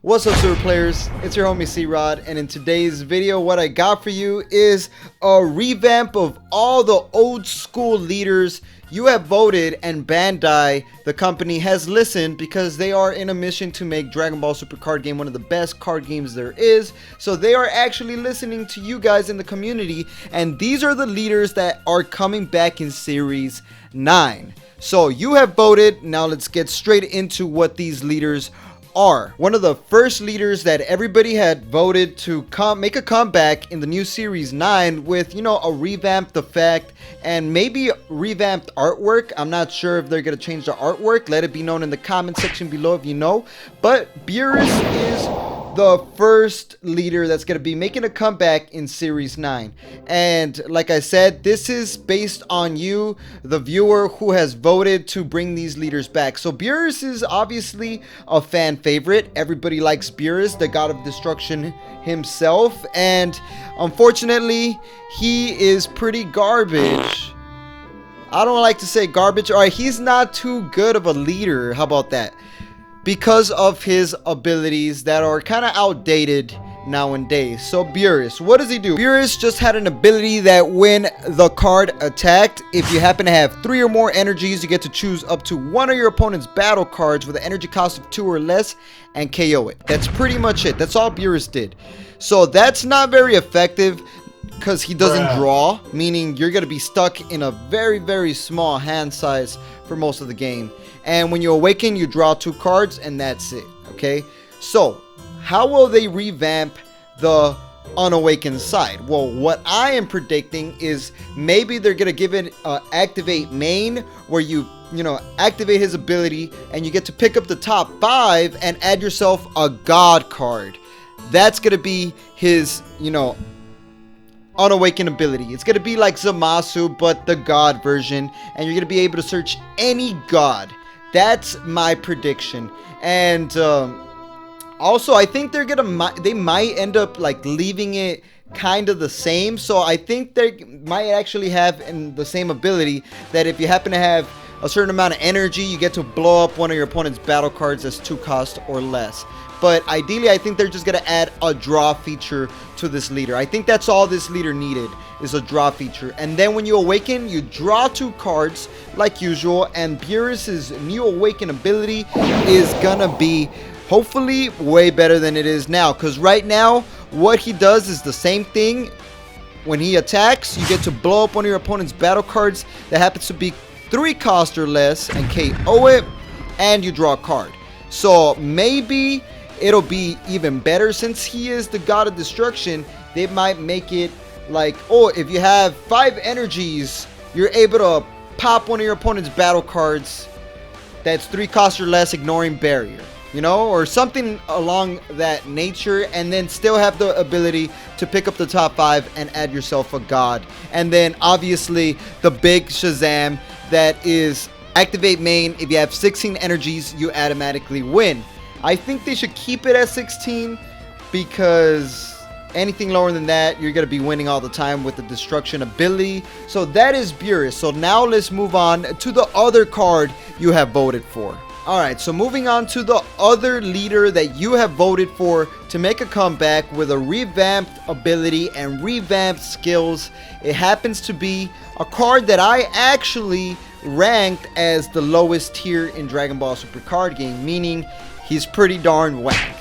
What's up, super players? It's your homie C-Rod, and in today's video what I got for you is a revamp of all the old school leaders you have voted, and Bandai, the company, has listened because they are in a mission to make Dragon Ball Super card game one of the best card games there is. So they are actually listening to you guys in the community, and these are the leaders that are coming back in Series 9. So you have voted. Now let's get straight into what these leaders are. One of the first leaders that everybody had voted to make a comeback in the new Series 9 with, a revamped effect and maybe revamped artwork. I'm not sure if they're going to change the artwork. Let it be known in the comment section below if you know. But Beerus is the first leader that's going to be making a comeback in Series 9. And like I said, this is based on you, the viewer, who has voted to bring these leaders back. So Beerus is obviously a fan favorite. Everybody likes Beerus, the god of destruction himself. And unfortunately, he is pretty garbage. I don't like to say garbage. Alright, he's not too good of a leader. How about that? Because of his abilities that are kind of outdated nowadays. So Beerus, what does he do? Beerus just had an ability that when the card attacked, if you happen to have 3 or more energies, you get to choose up to one of your opponent's battle cards with an energy cost of 2 or less and KO it. That's pretty much it. That's all Beerus did. So that's not very effective because he doesn't draw, meaning you're going to be stuck in a very, very small hand size for most of the game. And when you awaken, you draw 2 cards, and that's it, okay? So, how will they revamp the unawakened side? Well, what I am predicting is maybe they're going to give it activate main, where you activate his ability, and you get to pick up the top 5 and add yourself a god card. That's going to be his, unawakened ability. It's going to be like Zamasu, but the god version, and you're going to be able to search any god. That's my prediction. And also, I think they might end up like leaving it kind of the same. So I think they might actually have the same ability that if you happen to have a certain amount of energy, you get to blow up one of your opponent's battle cards as 2 cost or less. But ideally, I think they're just going to add a draw feature to this leader. I think that's all this leader needed, is a draw feature. And then when you awaken, you draw 2 cards like usual. And Beerus's new awaken ability is going to be hopefully way better than it is now. Because right now, what he does is the same thing. When he attacks, you get to blow up one of your opponent's battle cards that happens to be 3 cost or less and KO it. And you draw a card. So maybe it'll be even better since he is the god of destruction. They might make it like, oh, if you have 5 energies, you're able to pop one of your opponent's battle cards that's 3 cost or less, ignoring barrier, or something along that nature, and then still have the ability to pick up the top 5 and add yourself a god. And then obviously the big Shazam that is activate main. If you have 16 energies, you automatically win. I think they should keep it at 16 because anything lower than that, you're going to be winning all the time with the destruction ability. So that is Beerus. So now let's move on to the other card you have voted for. Alright, so moving on to the other leader that you have voted for to make a comeback with a revamped ability and revamped skills. It happens to be a card that I actually ranked as the lowest tier in Dragon Ball Super card game, meaning he's pretty darn whack.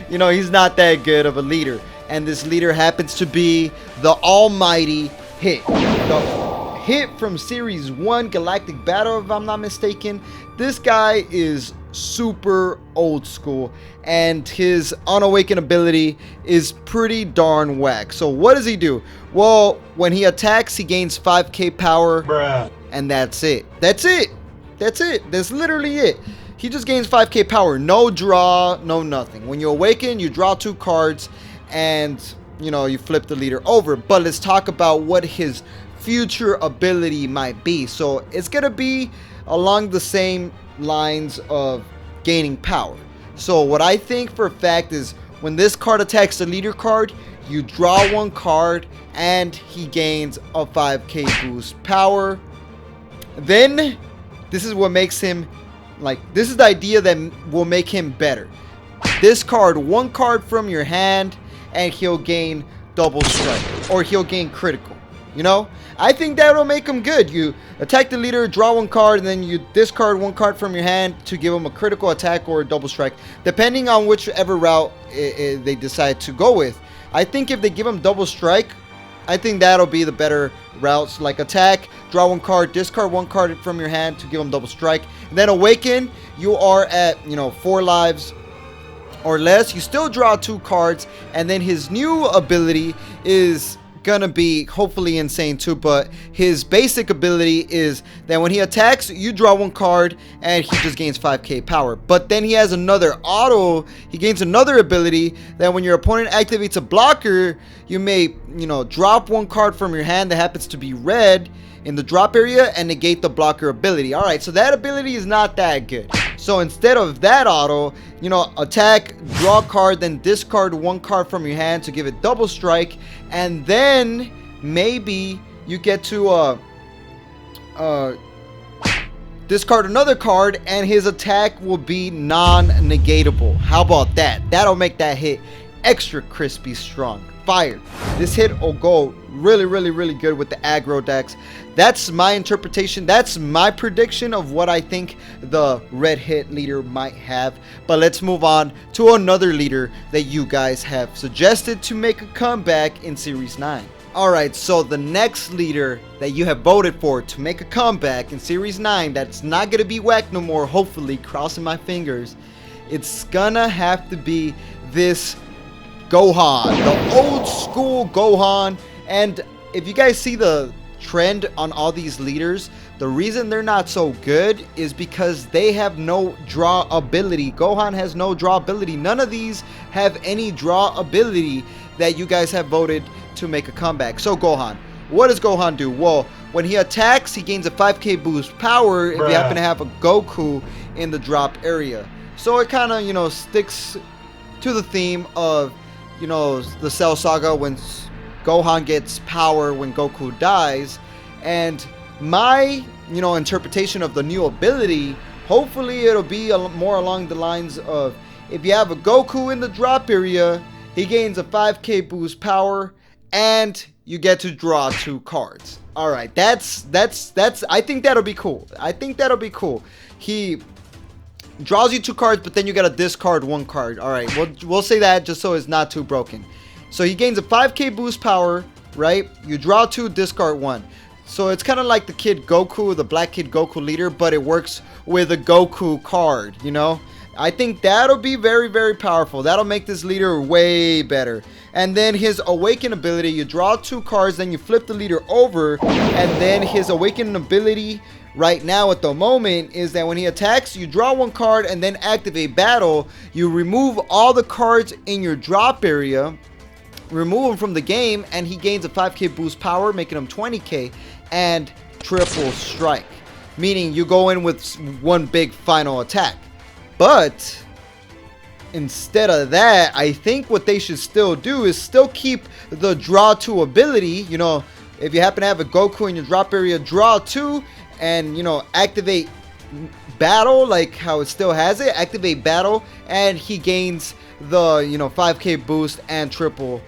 He's not that good of a leader. And this leader happens to be the almighty Hit. The Hit from Series 1 Galactic Battle, if I'm not mistaken. This guy is super old school, and his unawakened ability is pretty darn whack. So what does he do? Well, when he attacks, he gains 5k power. And that's it. That's it. That's it. That's literally it. He just gains 5k power. No draw, no nothing. When you awaken, you draw 2 cards and, you flip the leader over. But let's talk about what his future ability might be. So it's going to be along the same lines of gaining power. So what I think for a fact is when this card attacks the leader card, you draw 1 card and he gains a 5k boost power. Then this is what makes him, this is the idea that will make him better. discard one card from your hand, and he'll gain double strike, or he'll gain critical. You know, I think that'll make him good. You attack the leader, draw one card, and then you discard one card from your hand to give him a critical attack or a double strike, depending on whichever route they decide to go with. I think if they give him double strike, I think that'll be the better routes. Like attack, draw one card, discard one card from your hand to give him double strike, and then awaken. You are at 4 lives or less. You still draw 2 cards, and then his new ability is gonna be hopefully insane too, but his basic ability is that when he attacks, you draw 1 card and he just gains 5k power. But then he has another he gains another ability that when your opponent activates a blocker, you may drop 1 card from your hand that happens to be red in the drop area and negate the blocker ability. All right, so that ability is not that good. So instead of that auto, attack, draw a card, then discard 1 card from your hand to give it double strike, and then maybe you get to discard another card and his attack will be non-negatable. How about that? That'll make that hit extra crispy strong. Fire. This hit will go really, really, really good with the aggro decks. That's my interpretation. That's my prediction of what I think the red hit leader might have. But let's move on to another leader that you guys have suggested to make a comeback in Series 9. Alright, so the next leader that you have voted for to make a comeback in Series 9 that's not going to be whacked no more, hopefully, crossing my fingers, it's gonna have to be this Gohan, the old school Gohan. And if you guys see the trend on all these leaders, the reason they're not so good is because they have no draw ability. Gohan has no draw ability. None of these have any draw ability that you guys have voted to make a comeback. So Gohan, what does Gohan do? Well, when he attacks, he gains a 5k boost power if you happen to have a Goku in the drop area. So it kind of sticks to the theme of the Cell Saga, when Gohan gets power when Goku dies. And my interpretation of the new ability, hopefully it'll be more along the lines of, if you have a Goku in the drop area, he gains a 5k boost power and you get to draw 2 cards. All right, that's I think that'll be cool. I think that'll be cool. He draws you 2 cards, but then you gotta discard 1 card. All right, we'll say that just so it's not too broken. So he gains a 5k boost power, right? You draw 2, discard 1. So it's kind of like the Kid Goku, the Black Kid Goku leader, but it works with a Goku card, I think that'll be very, very powerful. That'll make this leader way better. And then his Awaken ability, you draw 2 cards, then you flip the leader over, and then his Awaken ability right now at the moment is that when he attacks, you draw 1 card and then activate battle. You remove all the cards in your drop area, remove him from the game, and he gains a 5k boost power, making him 20k, and triple strike, meaning you go in with 1 big final attack. But instead of that, I think what they should still do is still keep the draw 2 ability. If you happen to have a Goku in your drop area, draw 2 and activate battle, like how it still has it, activate battle, and he gains the 5k boost and triple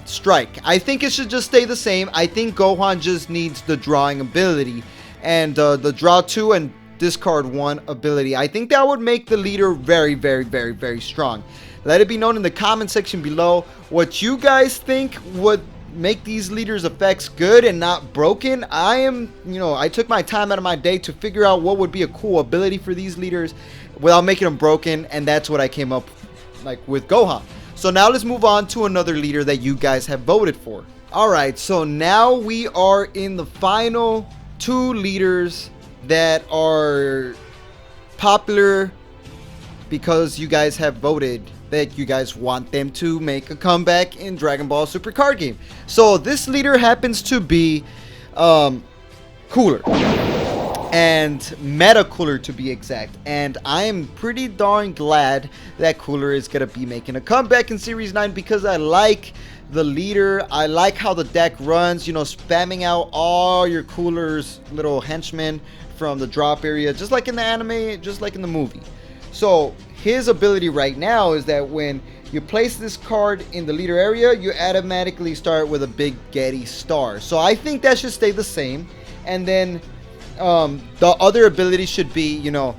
strike. I think it should just stay the same. I think Gohan just needs the drawing ability and the draw 2 and discard 1 ability. I think that would make the leader very, very, very, very strong. Let it be known in the comment section below what you guys think would make these leaders' effects good and not broken. I took my time out of my day to figure out what would be a cool ability for these leaders without making them broken, and that's what I came up with Gohan. So now let's move on to another leader that you guys have voted for. Alright, so now we are in the final 2 leaders that are popular because you guys have voted that you guys want them to make a comeback in Dragon Ball Super card game. So this leader happens to be Cooler, and Meta Cooler to be exact. And I am pretty darn glad that Cooler is gonna be making a comeback in Series 9 because I like the leader. I like how the deck runs, spamming out all your Cooler's little henchmen from the drop area, just like in the anime, just like in the movie. So his ability right now is that when you place this card in the leader area, you automatically start with a big Getty star. So I think that should stay the same. And then the other ability should be, you know,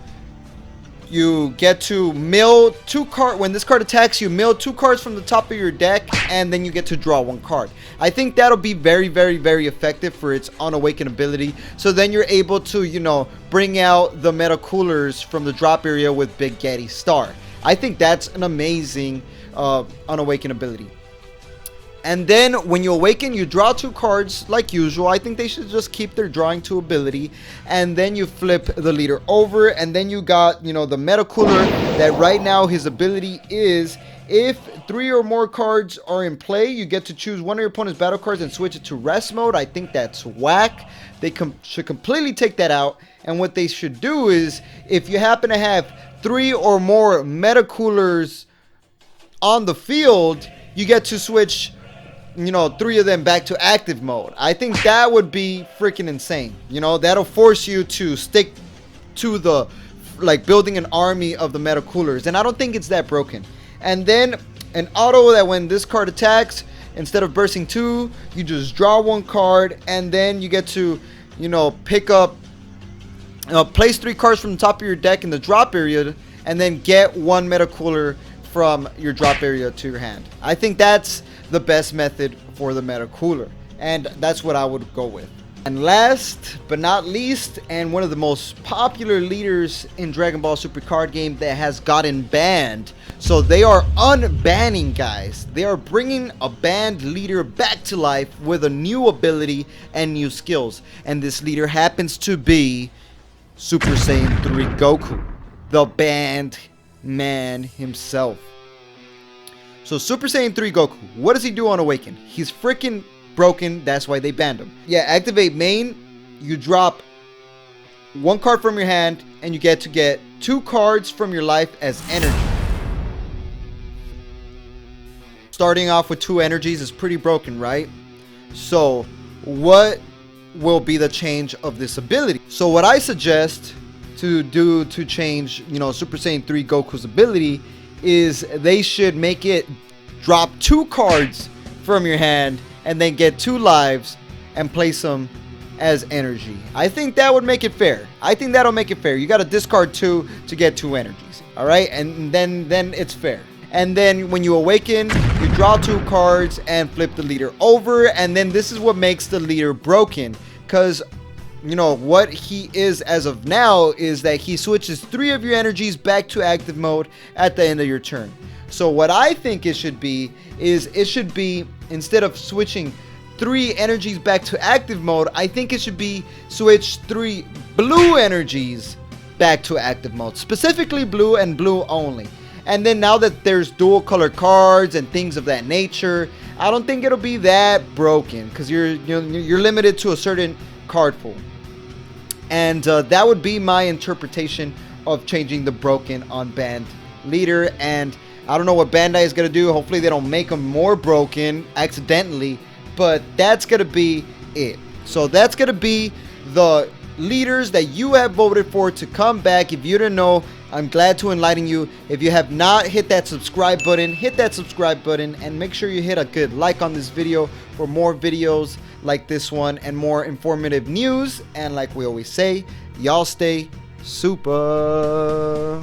you get to mill 2 cards. When this card attacks, you mill 2 cards from the top of your deck, and then you get to draw 1 card. I think that'll be very, very, very effective for its Unawaken ability. So then you're able to, you know, bring out the Meta Coolers from the drop area with Big Getty Star. I think that's an amazing Unawaken ability. And then when you awaken, you draw 2 cards like usual. I think they should just keep their drawing 2 ability. And then you flip the leader over, and then you got, you know, the Meta Cooler that right now his ability is, if 3 or more cards are in play, you get to choose one of your opponent's battle cards and switch it to rest mode. I think that's whack. They should completely take that out. And what they should do is, if you happen to have 3 or more Meta Coolers on the field, you get to switch, you know, 3 of them back to active mode. I think that would be freaking insane. You know, that'll force you to stick to the, like, building an army of the Meta Coolers. And I don't think it's that broken. And then an auto that when this card attacks, instead of bursting 2, you just draw 1 card, and then you get to, you know, pick up, place 3 cards from the top of your deck in the drop area, and then get 1 Meta Cooler from your drop area to your hand. I think that's the best method for the Meta Cooler, and that's what I would go with. And last but not least, and one of the most popular leaders in Dragon Ball Super card game that has gotten banned. So they are unbanning, guys. They are bringing a banned leader back to life with a new ability and new skills. And this leader happens to be Super Saiyan 3 Goku, the banned man himself. So Super Saiyan 3 Goku, what does he do on Awaken? He's freaking broken, that's why they banned him. Yeah, activate main, you drop 1 card from your hand, and you get to get 2 cards from your life as energy. Starting off with 2 energies is pretty broken, right? So what will be the change of this ability? So what I suggest to do to change, you know, Super Saiyan 3 Goku's ability is they should make it drop 2 cards from your hand and then get 2 lives and place them as energy. I think that would make it fair. I think that'll make it fair. You got to discard 2 to get 2 energies. All right, and then it's fair. And then when you awaken, you draw 2 cards and flip the leader over, and then this is what makes the leader broken, because, you know, what he is as of now is that he switches 3 of your energies back to active mode at the end of your turn. So what I think it should be is, it should be, instead of switching 3 energies back to active mode, I think it should be switch 3 blue energies back to active mode, specifically blue and blue only. And then now that there's dual color cards and things of that nature, I don't think it'll be that broken, because you're limited to a certain card pool. And that would be my interpretation of changing the broken unbanned leader. And I don't know what Bandai is going to do. Hopefully they don't make them more broken accidentally, but that's going to be it. So that's going to be the leaders that you have voted for to come back. If you didn't know, I'm glad to enlighten you. If you have not hit that subscribe button, hit that subscribe button, and make sure you hit a good like on this video for more videos like this one and more informative news. And like we always say, y'all stay super.